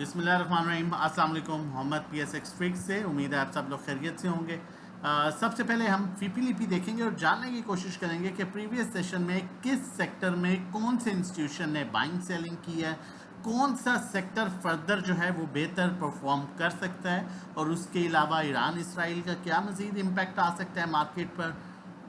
बिस्मिल्लाहिर्रहमानिर्रहीम। अस्सलाम वालेकुम। मोहम्मद PSX ट्रिक्स से उम्मीद है आप सब लोग खैरियत से होंगे। सबसे पहले हम फीपीलीपी देखेंगे और जानने की कोशिश करेंगे कि प्रीवियस सेशन में किस सेक्टर में कौन से इंस्टीट्यूशन ने बाइंग सेलिंग की है, कौन सा सेक्टर फर्दर जो है वो बेहतर परफॉर्म कर सकता है, और उसके अलावा ईरान इसराइल का क्या मज़ीद इम्पैक्ट आ सकता है मार्केट पर,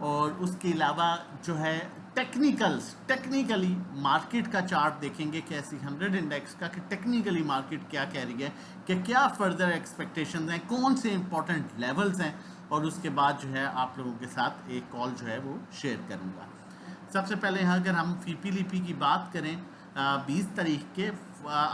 और उसके अलावा जो है टेक्निकली मार्केट का चार्ट देखेंगे कैसी 100 इंडेक्स का कि टेक्निकली मार्केट क्या कह रही है, कि क्या फर्दर एक्सपेक्टेशंस हैं, कौन से इंपॉर्टेंट लेवल्स हैं, और उसके बाद जो है आप लोगों के साथ एक कॉल जो है वो शेयर करूंगा। सबसे पहले यहाँ अगर हम फीपीलीपी की बात करें, 20 तारीख के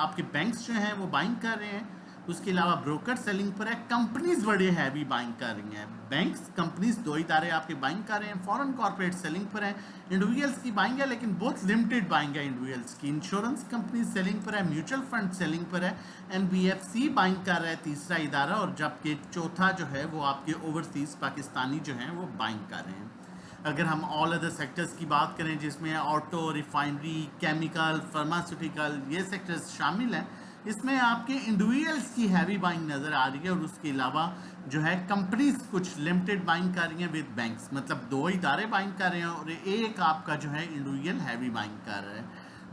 आपके बैंक्स जो हैं वो बाइंग कर रहे हैं। उसके अलावा ब्रोकर सेलिंग पर है, कंपनीज बड़े हैवी बाइंग कर रही हैं। बैंक्स कंपनीज दो इदारे आपके बाइंग कर रहे हैं। फॉरेन कॉर्पोरेट सेलिंग पर है, इंडिविजुअल्स की बाइंग है लेकिन बहुत लिमिटेड बाइंग है इंडिविजुअल्स की। इंश्योरेंस कंपनी सेलिंग पर है, म्यूचुअल फंड सेलिंग पर है, एनबीएफसी बाइंग कर रहा है तीसरा इदारा, और जबकि चौथा जो है वो आपके ओवरसीज पाकिस्तानी जो हैं वो बाइंग कर रहे हैं। अगर हम ऑल अदर सेक्टर्स की बात करें जिसमें ऑटो, रिफाइनरी, केमिकल, फार्मास्यूटिकल ये सेक्टर्स शामिल हैं, इसमें आपके इंडिविजुअल्स की हैवी बाइंग नज़र आ रही है, और उसके अलावा जो है कंपनीज कुछ लिमिटेड बाइंग कर रही हैं विद बैंक्स, मतलब दो इदारे बाइंग कर रहे हैं और एक आपका जो है इंडिविजुअल हैवी बाइंग कर रहा है।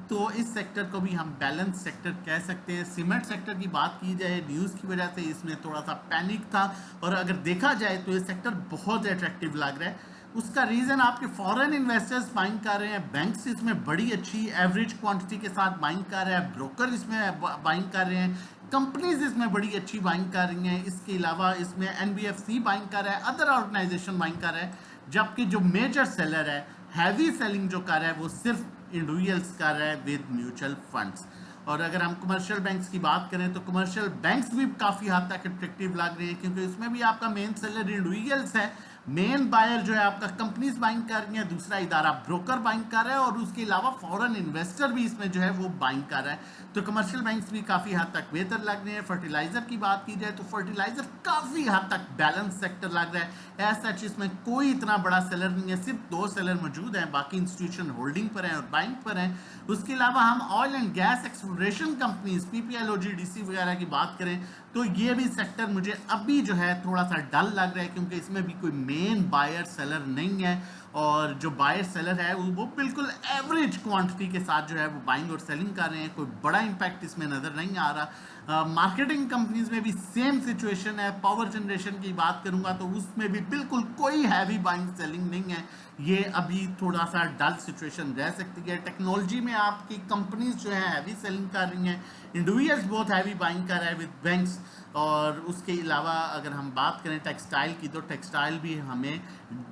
तो इस सेक्टर को भी हम बैलेंस सेक्टर कह सकते हैं। सीमेंट सेक्टर की बात की जाए, न्यूज़ की वजह से इसमें थोड़ा सा पैनिक था, और अगर देखा जाए तो ये सेक्टर बहुत अट्रैक्टिव लग रहा है। उसका रीज़न आपके फॉरेन इन्वेस्टर्स बाइंग कर रहे हैं, बैंक्स इसमें बड़ी अच्छी एवरेज क्वांटिटी के साथ बाइंग कर रहे हैं, ब्रोकर इसमें बाइंग कर रहे हैं, कंपनीज इसमें बड़ी अच्छी बाइंग कर रही हैं। इसके अलावा इसमें एनबीएफसी बाइंग कर रहा है, अदर ऑर्गेनाइजेशन बाइंग कर रहा है, जबकि जो मेजर सेलर है, हैवी सेलिंग जो कर रहा है वो सिर्फ इंडिविजुअल्स कर रहा है विद म्यूचुअल फंड्स। और अगर हम कमर्शियल बैंक्स की बात करें तो कमर्शियल बैंक्स भी काफ़ी हद तक अट्रैक्टिव लग रहे हैं, क्योंकि इसमें भी आपका मेन सेलर इंडिविजुअल्स है, मेन बायर जो है आपका कंपनीज बाइंग कर रही है, दूसरा इदारा ब्रोकर बाइंग कर रहा है, और उसके अलावा फॉरेन इन्वेस्टर भी इसमें जो है वो बाइंग कर रहा है। तो कमर्शियल बैंक्स भी काफ़ी हद तक बेहतर लग रहे हैं। फर्टिलाइजर की बात की जाए तो फर्टिलाइजर काफ़ी हद तक बैलेंस सेक्टर लग रहा है। एज सच इसमें कोई इतना बड़ा सेलर नहीं है, सिर्फ दो सेलर मौजूद हैं, बाकी इंस्टीट्यूशन होल्डिंग पर हैं और बाइंग पर हैं। उसके अलावा हम oil and gas exploration companies PPL, OGDC वगैरह की बात करें तो ये भी सेक्टर मुझे अभी जो है थोड़ा सा डल लग रहा है, क्योंकि इसमें भी कोई मेन बायर सेलर नहीं है, और जो बायर सेलर है वो बिल्कुल एवरेज क्वांटिटी के साथ जो है वो बाइंग और सेलिंग कर रहे हैं। कोई बड़ा इंपैक्ट इसमें नज़र नहीं आ रहा। मार्केटिंग कंपनीज में भी सेम सिचुएशन है। पावर जनरेशन की बात करूंगा तो उसमें भी बिल्कुल कोई हैवी बाइंग सेलिंग नहीं है, ये अभी थोड़ा सा डल सिचुएशन रह सकती है। टेक्नोलॉजी में आपकी कंपनीज जो है हैवी सेलिंग कर रही हैं, इंडिविजुअल्स बहुत हैवी बाइंग कर रहा है विद बैंक्स। और उसके अलावा अगर हम बात करें टेक्सटाइल की तो टेक्सटाइल भी हमें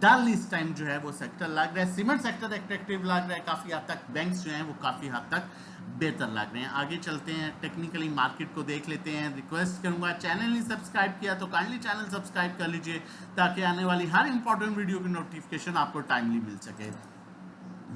डल इस टाइम जो है वो सेक्टर लग रहा है। सीमेंट सेक्टर अट्रैक्टिव लग रहा है काफ़ी हद तक, बैंक्स जो हैं वो काफ़ी हद तक बेहतर लग रहे हैं। आगे चलते हैं, टेक्निकली मार्केट को देख लेते हैं। रिक्वेस्ट करूंगा, चैनल नहीं सब्सक्राइब किया तो काइंडली चैनल सब्सक्राइब कर लीजिए, ताकि आने वाली हर इंपॉर्टेंट वीडियो की नोटिफिकेशन आपको टाइमली मिल सके।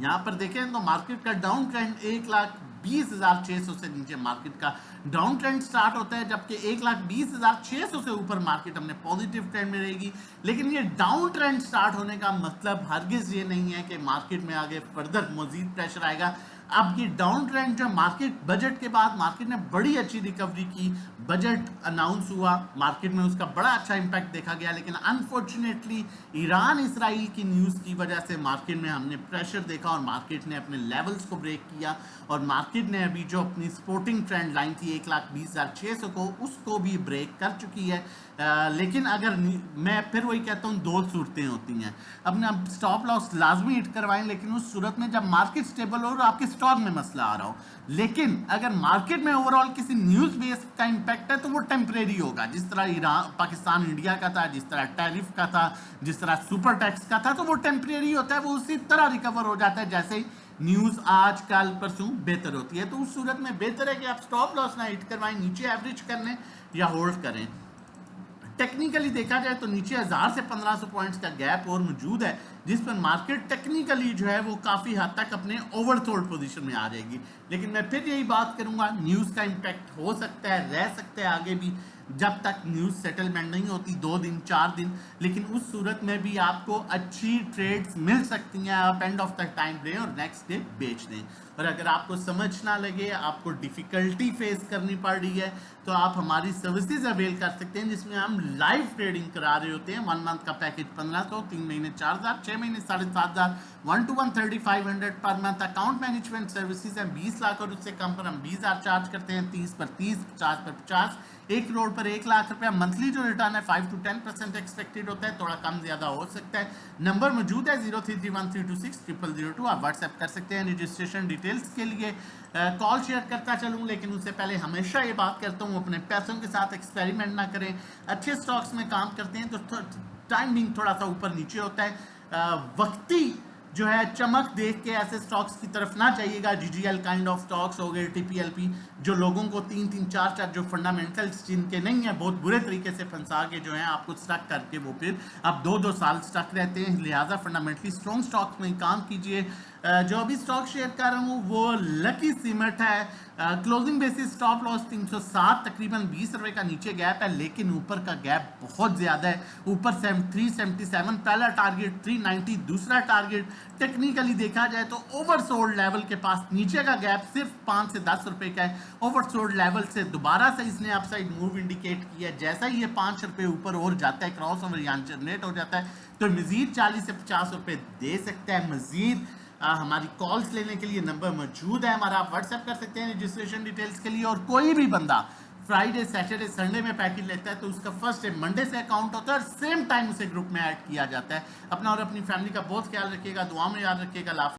यहाँ पर देखें तो मार्केट का डाउन ट्रेंड 1,20,600 से नीचे मार्केट का डाउन ट्रेंड स्टार्ट होता है, जबकि 1,20,600 से ऊपर मार्केट हमने पॉजिटिव ट्रेंड में रहेगी। लेकिन ये डाउन ट्रेंड स्टार्ट होने का मतलब हरगिज ये नहीं है कि मार्केट में आगे फर्दर मजीद प्रेशर आएगा। अब ये डाउन ट्रेंड जो मार्केट बजट के बाद मार्केट ने बड़ी अच्छी रिकवरी की, बजट अनाउंस हुआ, मार्केट में उसका बड़ा अच्छा इंपैक्ट देखा गया, लेकिन अनफॉर्चुनेटली ईरान इसराइल की न्यूज़ की वजह से मार्केट में हमने प्रेशर देखा और मार्केट ने अपने लेवल्स को ब्रेक किया, और मार्केट ने अभी जो अपनी सपोर्टिंग ट्रेंड लाइन थी 1,20,600 को, उसको भी ब्रेक कर चुकी है। लेकिन अगर मैं फिर वही कहता हूँ, दो सूरतें होती हैं। अपना स्टॉप लॉस लाजमी हिट करवाएं, लेकिन उस सूरत में जब मार्केट स्टेबल हो और आपके स्टॉक में मसला आ रहा हो। लेकिन अगर मार्केट में ओवरऑल किसी न्यूज़ बेस का इंपैक्ट है तो वो टेम्परेरी होगा, जिस तरह ईरान पाकिस्तान इंडिया का था, जिस तरह टैरिफ का था, जिस तरह सुपर टैक्स का था, तो वो टेम्परेरी होता है, वो उसी तरह रिकवर हो जाता है जैसे ही न्यूज़ आज कल परसों बेहतर होती है। तो उस सूरत में बेहतर है कि आप स्टॉप लॉस ना हिट करवाएं, नीचे एवरेज कर लें या होल्ड करें। टेक्निकली देखा जाए तो नीचे 1000 से 1500 पॉइंट्स का गैप और मौजूद है, जिस पर मार्केट टेक्निकली जो है वो काफ़ी हद तक अपने ओवरसोल्ड पोजीशन में आ जाएगी। लेकिन मैं फिर यही बात करूंगा, न्यूज़ का इम्पैक्ट हो सकता है, रह सकता है आगे भी, जब तक न्यूज़ सेटलमेंट नहीं होती 2 दिन 4 दिन। लेकिन उस सूरत में भी आपको अच्छी ट्रेड्स मिल सकती हैं, आप एंड ऑफ द टाइम लें और नेक्स्ट डे बेच दें। और अगर आपको समझ ना लगे, आपको डिफ़िकल्टी फेस करनी पड़ रही है, तो आप हमारी सर्विसेज अवेल कर सकते हैं, जिसमें हम लाइव ट्रेडिंग करा रहे होते हैं। 1 मंथ का पैकेज 1500, 3 महीने 4000, 6 महीने 7500, 1 to 1 3500 per month. Account management services हैं 20 लाख और उससे कम पर हम 20,000 चार्ज करते हैं, 30 पर 30, 50 पर 50, 1 करोड़ पर 1 लाख रुपया। मंथली जो रिटर्न है 5 to 10% एक्सपेक्टेड होता है, थोड़ा कम ज्यादा हो सकता है। नंबर मौजूद है 0331326002, आप व्हाट्सएप कर सकते हैं रजिस्ट्रेशन डिटेल्स के लिए। कॉल शेयर करता चलूँ, लेकिन उससे पहले हमेशा ये बात करता हूँ, अपने पैसों के साथ एक्सपेरिमेंट ना करें। अच्छे स्टॉक्स में काम करते हैं तो टाइमिंग थोड़ा सा ऊपर नीचे होता है, वक्ती जो है चमक देख के ऐसे स्टॉक्स की तरफ ना जाइएगा। जीजीएल काइंड ऑफ स्टॉक्स हो गए, टीपीएलपी, जो लोगों को 3-3, 4-4 जो फंडामेंटल्स जिनके नहीं है, बहुत बुरे तरीके से फंसा के जो है आपको स्टक करके वो फिर अब 2-2 साल स्टक रहते हैं। लिहाजा फंडामेंटली स्ट्रॉन्ग स्टॉक्स में काम कीजिए। जो अभी स्टॉक शेयर कर रहा हूँ वो लकी सीमेंट है। क्लोजिंग बेसिस स्टॉप लॉस 307, तकरीबन 20 रुपए का नीचे गैप है, लेकिन ऊपर का गैप बहुत ज्यादा है। ऊपर 377 पहला टारगेट, 390 दूसरा टारगेट। टेक्निकली देखा जाए तो ओवरसोल्ड लेवल के पास नीचे का गैप सिर्फ 5 से 10 रुपए का है। ओवरसोल्ड लेवल से दोबारा से इसने अपसाइड मूव इंडिकेट किया। जैसा ही ये 5 रुपए ऊपर और जाता है, क्रॉस ओवर यहाँ जनरेट हो जाता है, तो मजीद 40 से 50 रुपए दे सकता है। मजीद हमारी कॉल्स लेने के लिए नंबर मौजूद है हमारा, आप व्हाट्सएप कर सकते हैं रजिस्ट्रेशन डिटेल्स के लिए। और कोई भी बंदा फ्राइडे, सैटरडे, संडे में पैकेज लेता है तो उसका फर्स्ट डे मंडे से अकाउंट होता है और सेम टाइम उसे ग्रुप में ऐड किया जाता है। अपना और अपनी फैमिली का बहुत ख्याल रखिएगा, दुआ में याद रखिएगा।